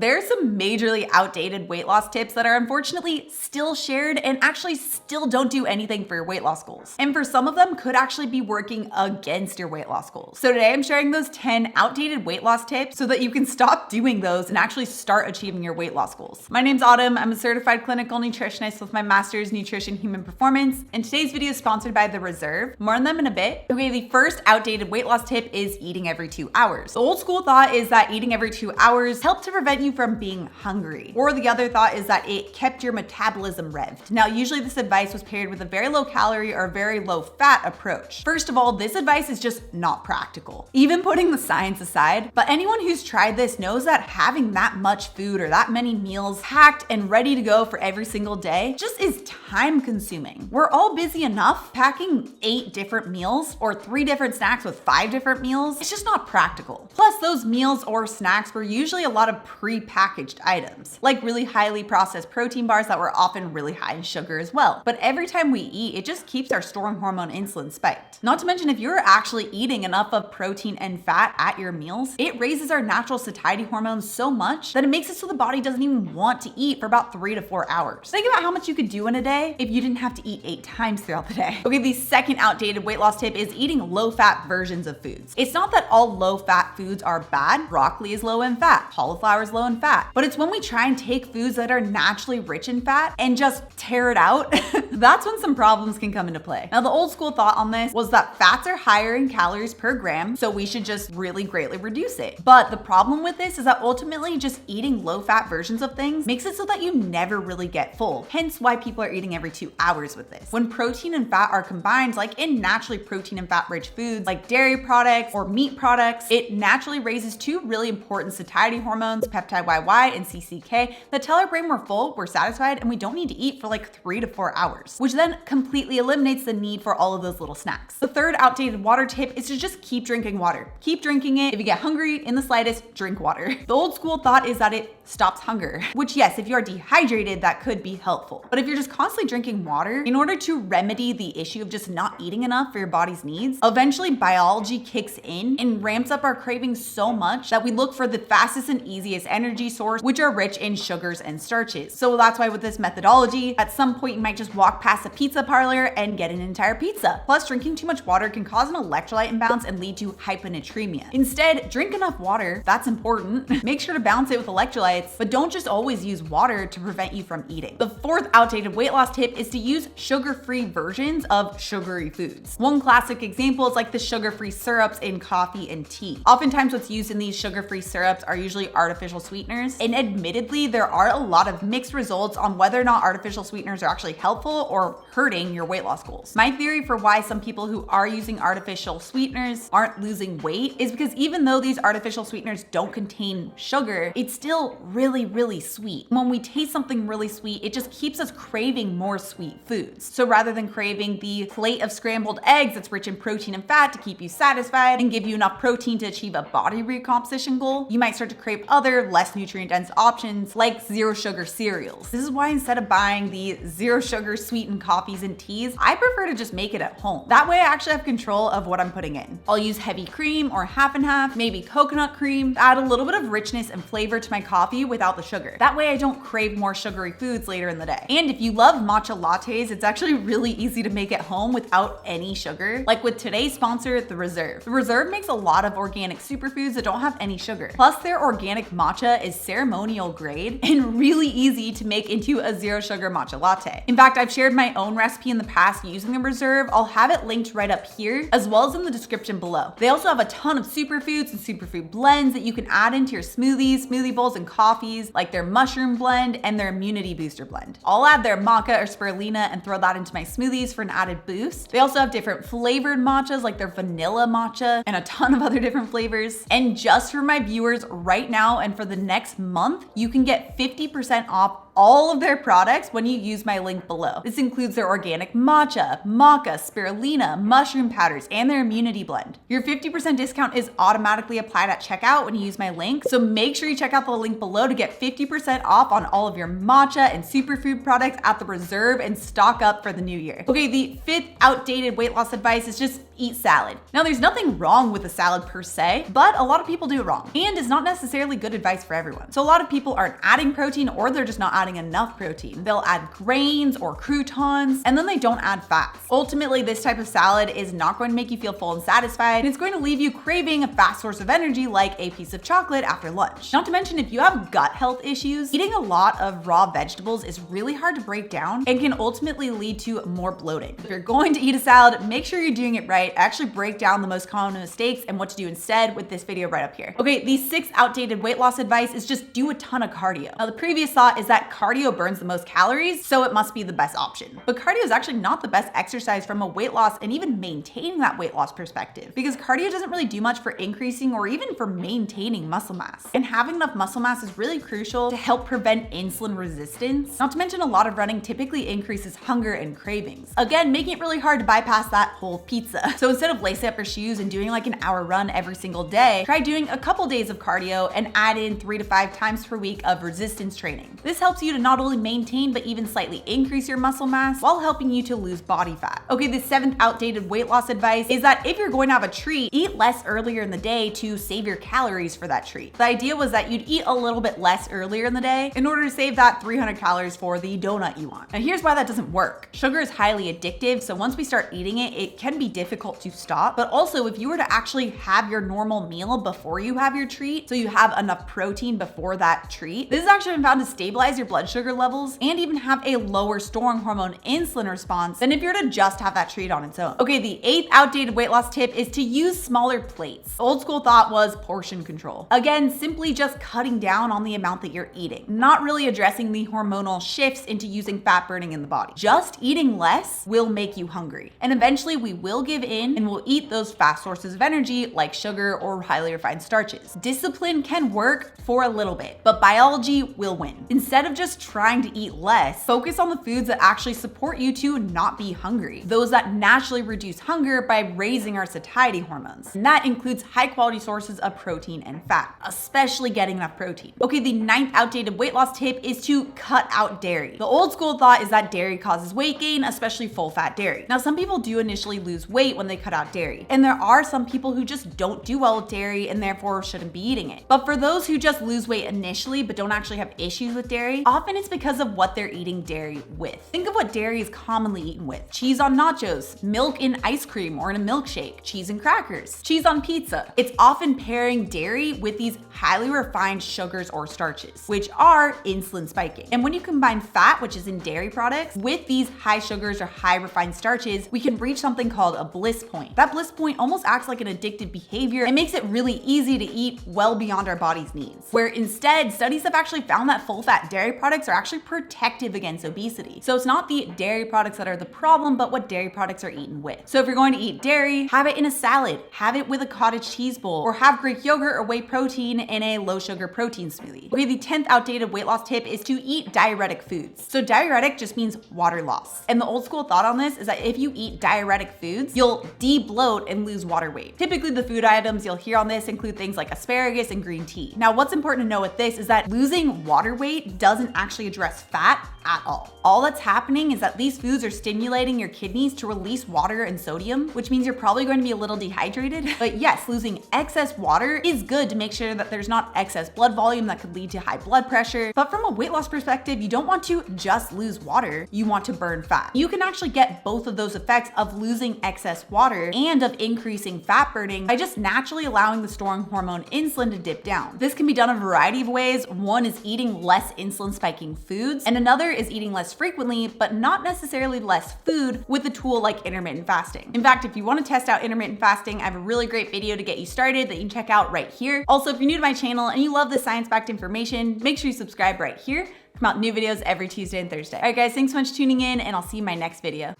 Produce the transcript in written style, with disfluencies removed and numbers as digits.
There are some majorly outdated weight loss tips that are unfortunately still shared and actually still don't do anything for your weight loss goals. And for some of them could actually be working against your weight loss goals. So today I'm sharing those 10 outdated weight loss tips so that you can stop doing those and actually start achieving your weight loss goals. My name's Autumn. I'm a certified clinical nutritionist with my master's in nutrition human performance. And today's video is sponsored by The Reserve. More on them in a bit. Okay, the first outdated weight loss tip is eating every 2 hours. The old school thought is that eating every 2 hours helped to prevent you from being hungry. Or the other thought is that it kept your metabolism revved. Now, usually this advice was paired with a very low calorie or very low fat approach. First of all, this advice is just not practical, even putting the science aside. But anyone who's tried this knows that having that much food or that many meals packed and ready to go for every single day just is time consuming. We're all busy enough. Packing 8 different meals or 3 different snacks with 5 different meals, it's just not practical. Plus, those meals or snacks were usually a lot of pre-packaged items, like really highly processed protein bars that were often really high in sugar as well. But every time we eat, it just keeps our storing hormone insulin spiked. Not to mention, if you're actually eating enough of protein and fat at your meals, it raises our natural satiety hormones so much that it makes it so the body doesn't even want to eat for about 3 to 4 hours. Think about how much you could do in a day if you didn't have to eat 8 times throughout the day. Okay, the second outdated weight loss tip is eating low-fat versions of foods. It's not that all low-fat foods are bad. Broccoli is low in fat, cauliflower is low in fat, but it's when we try and take foods that are naturally rich in fat and just tear it out, that's when some problems can come into play. Now, the old school thought on this was that fats are higher in calories per gram, so we should just really greatly reduce it. But the problem with this is that ultimately just eating low-fat versions of things makes it so that you never really get full. Hence why people are eating every 2 hours with this. When protein and fat are combined, like in naturally protein and fat rich foods like dairy products or meat products, it naturally raises 2 really important satiety hormones, peptide YY and CCK, that tell our brain we're full, we're satisfied, and we don't need to eat for like 3 to 4 hours, which then completely eliminates the need for all of those little snacks. The third outdated water tip is to just keep drinking water. Keep drinking it. If you get hungry in the slightest, drink water. The old school thought is that it stops hunger, which yes, if you are dehydrated, that could be helpful. But if you're just constantly drinking water, in order to remedy the issue of just not eating enough for your body's needs, eventually biology kicks in and ramps up our cravings so much that we look for the fastest and easiest energy source, which are rich in sugars and starches. So that's why with this methodology, at some point you might just walk past a pizza parlor and get an entire pizza. Plus, drinking too much water can cause an electrolyte imbalance and lead to hyponatremia. Instead, drink enough water. That's important. Make sure to balance it with electrolytes, but don't just always use water to prevent you from eating. The fourth outdated weight loss tip is to use sugar-free versions of sugary foods. One classic example is like the sugar-free syrups in coffee and tea. Oftentimes what's used in these sugar-free syrups are usually artificial sweeteners, and admittedly, there are a lot of mixed results on whether or not artificial sweeteners are actually helpful or hurting your weight loss goals. My theory for why some people who are using artificial sweeteners aren't losing weight is because even though these artificial sweeteners don't contain sugar, it's still really, really sweet. When we taste something really sweet, it just keeps us craving more sweet foods. So rather than craving the plate of scrambled eggs that's rich in protein and fat to keep you satisfied and give you enough protein to achieve a body recomposition goal, you might start to crave other less nutrient dense options like zero sugar cereals. This is why instead of buying the zero sugar sweetened coffees and teas, I prefer to just make it at home. That way I actually have control of what I'm putting in. I'll use heavy cream or half and half, maybe coconut cream, to add a little bit of richness and flavor to my coffee without the sugar. That way I don't crave more sugary foods later in the day. And if you love matcha lattes, it's actually really easy to make at home without any sugar. Like with today's sponsor, The Reserve. The Reserve makes a lot of organic superfoods that don't have any sugar. Plus their organic matcha is ceremonial grade and really easy to make into a zero sugar matcha latte. In fact, I've shared my own recipe in the past using The Reserve. I'll have it linked right up here as well as in the description below. They also have a ton of superfoods and superfood blends that you can add into your smoothies, smoothie bowls, and coffees, like their mushroom blend and their immunity booster blend. I'll add their maca or spirulina and throw that into my smoothies for an added boost. They also have different flavored matchas like their vanilla matcha and a ton of other different flavors. And just for my viewers right now and for the next month, you can get 50% off all of their products when you use my link below. This includes their organic matcha, maca, spirulina, mushroom powders, and their immunity blend. Your 50% discount is automatically applied at checkout when you use my link, so make sure you check out the link below to get 50% off on all of your matcha and superfood products at the Reserve and stock up for the new year. Okay, the fifth outdated weight loss advice is just eat salad. Now, there's nothing wrong with a salad per se, but a lot of people do it wrong, and it's not necessarily good advice for everyone. So a lot of people aren't adding protein, or they're just not adding enough protein. They'll add grains or croutons, and then they don't add fats. Ultimately, this type of salad is not going to make you feel full and satisfied, and it's going to leave you craving a fast source of energy like a piece of chocolate after lunch. Not to mention, if you have gut health issues, eating a lot of raw vegetables is really hard to break down and can ultimately lead to more bloating. If you're going to eat a salad, make sure you're doing it right. I actually break down the most common mistakes and what to do instead with this video right up here. Okay, the sixth outdated weight loss advice is just do a ton of cardio. Now, the previous thought is that cardio burns the most calories, so it must be the best option. But cardio is actually not the best exercise from a weight loss and even maintaining that weight loss perspective, because cardio doesn't really do much for increasing or even for maintaining muscle mass. And having enough muscle mass is really crucial to help prevent insulin resistance. Not to mention, a lot of running typically increases hunger and cravings. Again, making it really hard to bypass that whole pizza. So instead of lacing up your shoes and doing like an hour run every single day, try doing a couple days of cardio and add in 3 to 5 times per week of resistance training. This helps you to not only maintain but even slightly increase your muscle mass while helping you to lose body fat. Okay, the seventh outdated weight loss advice is that if you're going to have a treat, eat less earlier in the day to save your calories for that treat. The idea was that you'd eat a little bit less earlier in the day in order to save that 300 calories for the donut you want. Now, here's why that doesn't work. Sugar is highly addictive, so once we start eating it, it can be difficult to stop. But also, if you were to actually have your normal meal before you have your treat, so you have enough protein before that treat, this has actually been found to stabilize your blood sugar levels and even have a lower storing hormone insulin response than if you're to just have that treat on its own. Okay, the eighth outdated weight loss tip is to use smaller plates. The old school thought was portion control. Again, simply just cutting down on the amount that you're eating, not really addressing the hormonal shifts into using fat burning in the body. Just eating less will make you hungry, and eventually we will give in and we'll eat those fast sources of energy like sugar or highly refined starches. Discipline can work for a little bit, but biology will win. Instead of just trying to eat less, focus on the foods that actually support you to not be hungry, those that naturally reduce hunger by raising our satiety hormones. And that includes high quality sources of protein and fat, especially getting enough protein. Okay, the ninth outdated weight loss tip is to cut out dairy. The old school thought is that dairy causes weight gain, especially full fat dairy. Now, some people do initially lose weight when they cut out dairy, and there are some people who just don't do well with dairy and therefore shouldn't be eating it. But for those who just lose weight initially but don't actually have issues with dairy, often it's because of what they're eating dairy with. Think of what dairy is commonly eaten with: cheese on nachos, milk in ice cream or in a milkshake, cheese and crackers, cheese on pizza. It's often pairing dairy with these highly refined sugars or starches, which are insulin spiking. And when you combine fat, which is in dairy products, with these high sugars or high refined starches, we can reach something called a bliss point. That bliss point almost acts like an addictive behavior and makes it really easy to eat well beyond our body's needs. Where instead, studies have actually found that full fat dairy products are actually protective against obesity. So it's not the dairy products that are the problem, but what dairy products are eaten with. So if you're going to eat dairy, have it in a salad, have it with a cottage cheese bowl, or have Greek yogurt or whey protein in a low sugar protein smoothie. Okay, the 10th outdated weight loss tip is to eat diuretic foods. So diuretic just means water loss. And the old school thought on this is that if you eat diuretic foods, you'll de-bloat and lose water weight. Typically, the food items you'll hear on this include things like asparagus and green tea. Now, what's important to know with this is that losing water weight doesn't actually address fat at all. All that's happening is that these foods are stimulating your kidneys to release water and sodium, which means you're probably going to be a little dehydrated. But yes, losing excess water is good to make sure that there's not excess blood volume that could lead to high blood pressure. But from a weight loss perspective, you don't want to just lose water, you want to burn fat. You can actually get both of those effects of losing excess water and of increasing fat burning by just naturally allowing the storing hormone insulin to dip down. This can be done a variety of ways. One is eating less insulin spiking foods, and another is eating less frequently, but not necessarily less food, with a tool like intermittent fasting. In fact, if you want to test out intermittent fasting, I have a really great video to get you started that you can check out right here. Also, if you're new to my channel and you love the science-backed information, make sure you subscribe right here. Come out new videos every Tuesday and Thursday. All right, guys, thanks so much for tuning in, and I'll see you in my next video.